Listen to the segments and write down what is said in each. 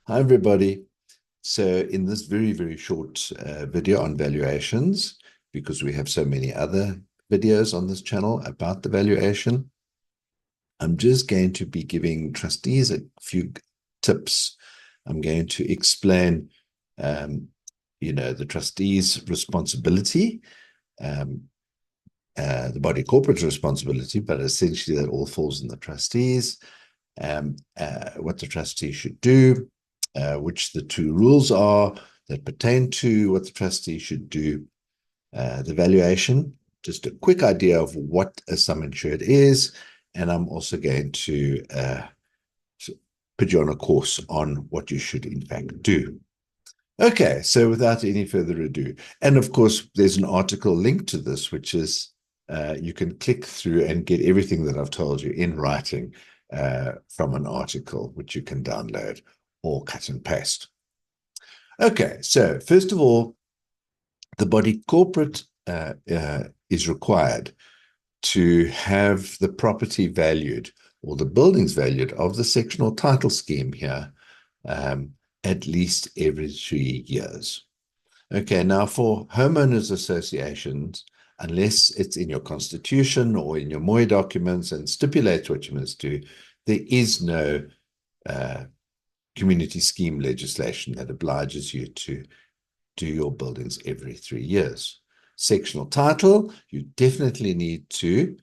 Hi, everybody. So in this very, very short video on valuations, because we have so many other videos on this channel about the valuation, I'm just going to be giving trustees a few tips. I'm going to explain, the trustees' responsibility, the body corporate responsibility, but essentially that all falls in the trustees, what the trustee should do, which the two rules are that pertain to what the trustee should do, the valuation, just a quick idea of what a sum insured is, and I'm also going to put you on a course on what you should in fact do. Okay, so without any further ado, and of course, there's an article linked to this, which is you can click through and get everything that I've told you in writing from an article, which you can download or cut and paste. Okay, so first of all, the body corporate is required to have the property valued or the buildings valued of the sectional title scheme here at least every 3 years. Okay, now for homeowners associations, unless it's in your constitution or in your MOI documents and stipulates what you must do, there is no community scheme legislation that obliges you to do your buildings every 3 years. Sectional title, you definitely need to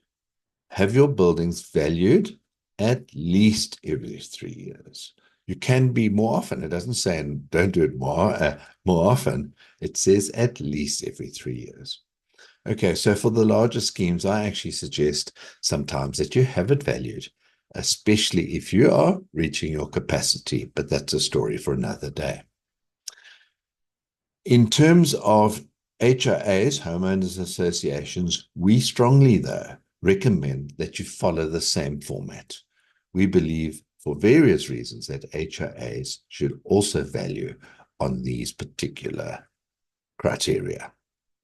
have your buildings valued at least every 3 years. You can be more often. It doesn't say and don't do it more often. It says at least every 3 years. Okay, so for the larger schemes, I actually suggest sometimes that you have it valued, especially if you are reaching your capacity, but that's a story for another day. In terms of HOAs, homeowners associations, we strongly, though, recommend that you follow the same format. We believe, for various reasons, that HOAs should also value on these particular criteria.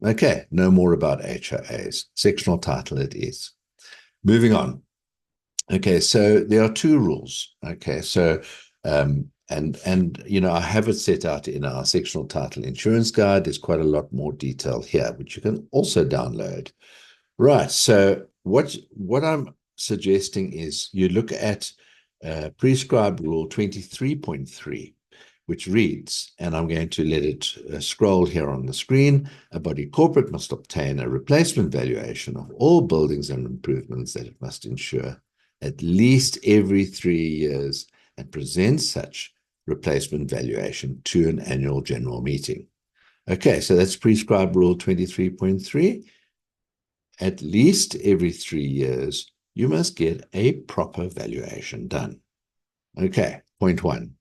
Okay, no more about HOAs. Sectional title it is. Moving on. Okay, so there are two rules. Okay, so I have it set out in our sectional title insurance guide. There's quite a lot more detail here, which you can also download. Right, so what I'm suggesting is you look at prescribed rule 23.3, which reads, and I'm going to let it scroll here on the screen, a body corporate must obtain a replacement valuation of all buildings and improvements that it must insure at least every 3 years and present such replacement valuation to an annual general meeting. Okay, so that's prescribed rule 23.3. At least every 3 years, you must get a proper valuation done. Okay, point one.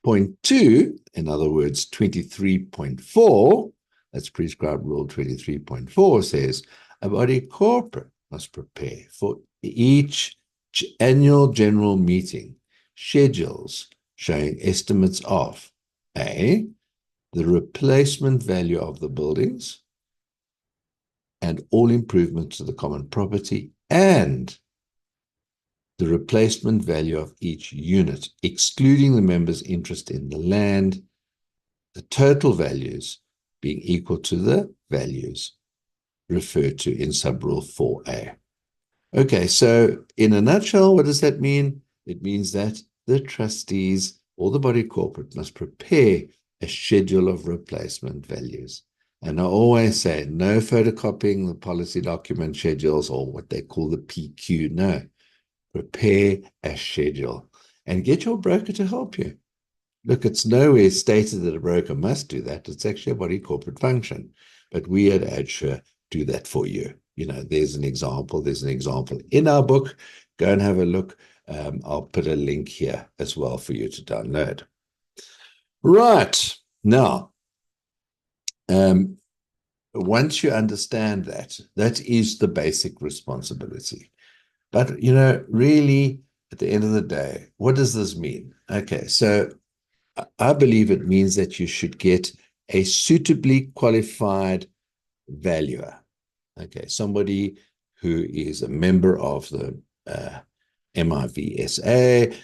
Point two, in other words, 23.4, that's prescribed rule 23.4, says a body corporate must prepare for each annual general meeting schedules showing estimates of A, the replacement value of the buildings and all improvements to the common property, and the replacement value of each unit, excluding the member's interest in the land, the total values being equal to the values referred to in subrule 4A. Okay, so in a nutshell, what does that mean? It means that the trustees or the body corporate must prepare a schedule of replacement values. And I always say, no photocopying the policy document schedules or what they call the PQ. No, prepare a schedule and get your broker to help you. Look, it's nowhere stated that a broker must do that. It's actually a body corporate function. But we at Addsure do that for you. There's an example. There's an example in our book. Go and have a look. I'll put a link here as well for you to download. Right. Now, once you understand that, that is the basic responsibility. But, really, at the end of the day, what does this mean? Okay, so I believe it means that you should get a suitably qualified valuer. Okay, somebody who is a member of the MIVSA,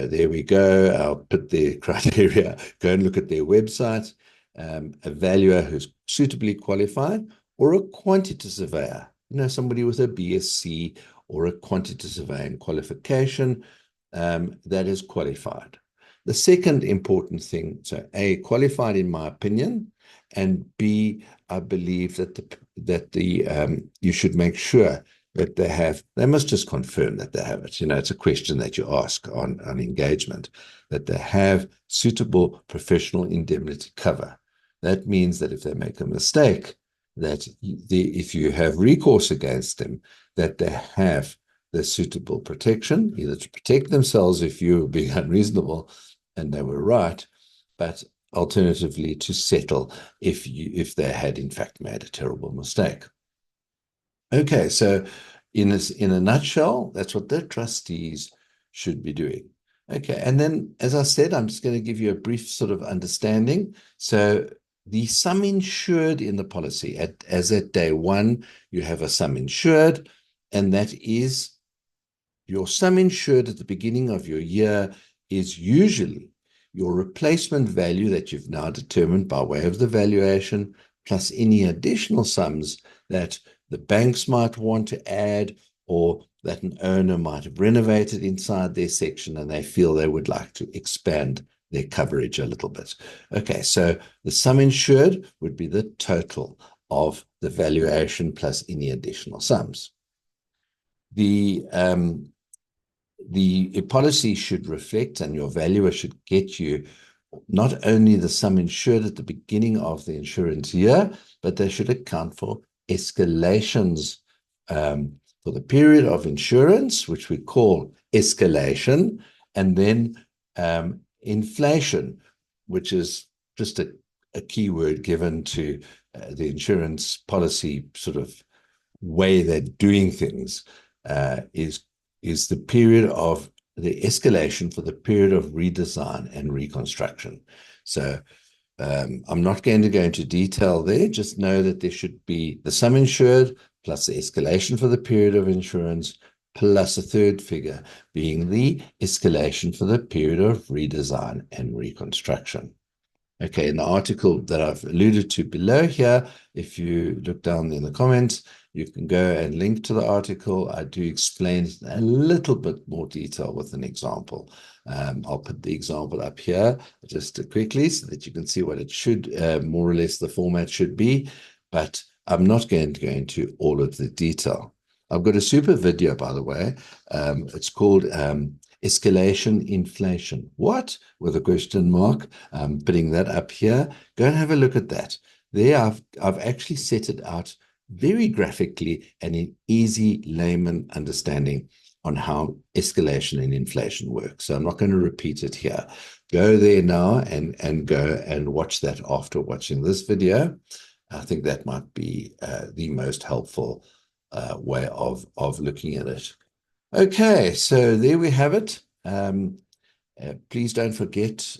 there we go. I'll put the criteria, go and look at their website. A valuer who's suitably qualified, or a quantity surveyor, somebody with a BSc or a quantity surveying qualification that is qualified. The second important thing, so A, qualified in my opinion, and B, I believe that you should make sure that they must just confirm that they have it. It's a question that you ask on engagement, that they have suitable professional indemnity cover. That means that if they make a mistake, that if you have recourse against them, that they have the suitable protection, either to protect themselves if you were being unreasonable and they were right, but alternatively to settle if they had in fact made a terrible mistake. Okay, so in a nutshell, that's what the trustees should be doing. Okay, and then, as I said, I'm just going to give you a brief sort of understanding. So the sum insured in the policy, as at day one, you have a sum insured, and that is your sum insured at the beginning of your year is usually your replacement value that you've now determined by way of the valuation, plus any additional sums that the banks might want to add, or that an owner might have renovated inside their section and they feel they would like to expand their coverage a little bit. Okay, so the sum insured would be the total of the valuation plus any additional sums. The policy should reflect, and your valuer should get you, not only the sum insured at the beginning of the insurance year, but they should account for escalations for the period of insurance, which we call escalation, and then inflation, which is just a keyword given to the insurance policy sort of way they're doing things, is the period of the escalation for the period of redesign and reconstruction. So I'm not going to go into detail there. Just know that there should be the sum insured plus the escalation for the period of insurance, plus a third figure being the escalation for the period of redesign and reconstruction. Okay, in the article that I've alluded to below here, if you look down in the comments, you can go and link to the article. I do explain a little bit more detail with an example. I'll put the example up here just quickly so that you can see what it should, more or less the format should be, but I'm not going to go into all of the detail. I've got a super video, by the way. It's called Escalation Inflation. What? With a question mark. I'm putting that up here. Go and have a look at that. There I've actually set it out very graphically and in easy layman understanding on how escalation and inflation works. So I'm not going to repeat it here. Go there now and go and watch that after watching this video. I think that might be the most helpful way of looking at it. Okay, so there we have it. Please don't forget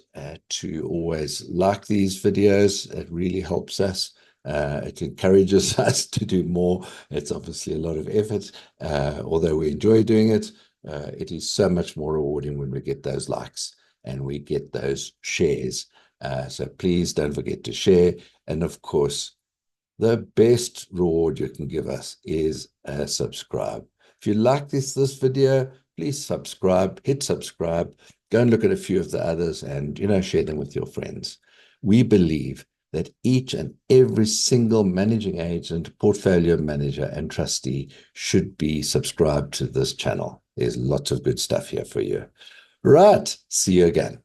to always like these videos. It really helps us. It encourages us to do more. It's obviously a lot of effort, although we enjoy doing it. It is so much more rewarding when we get those likes and we get those shares. So please don't forget to share. And of course, the best reward you can give us is a subscribe. If you like this video, please subscribe, hit subscribe, go and look at a few of the others and, share them with your friends. We believe that each and every single managing agent, portfolio manager, and trustee should be subscribed to this channel. There's lots of good stuff here for you. Right, see you again.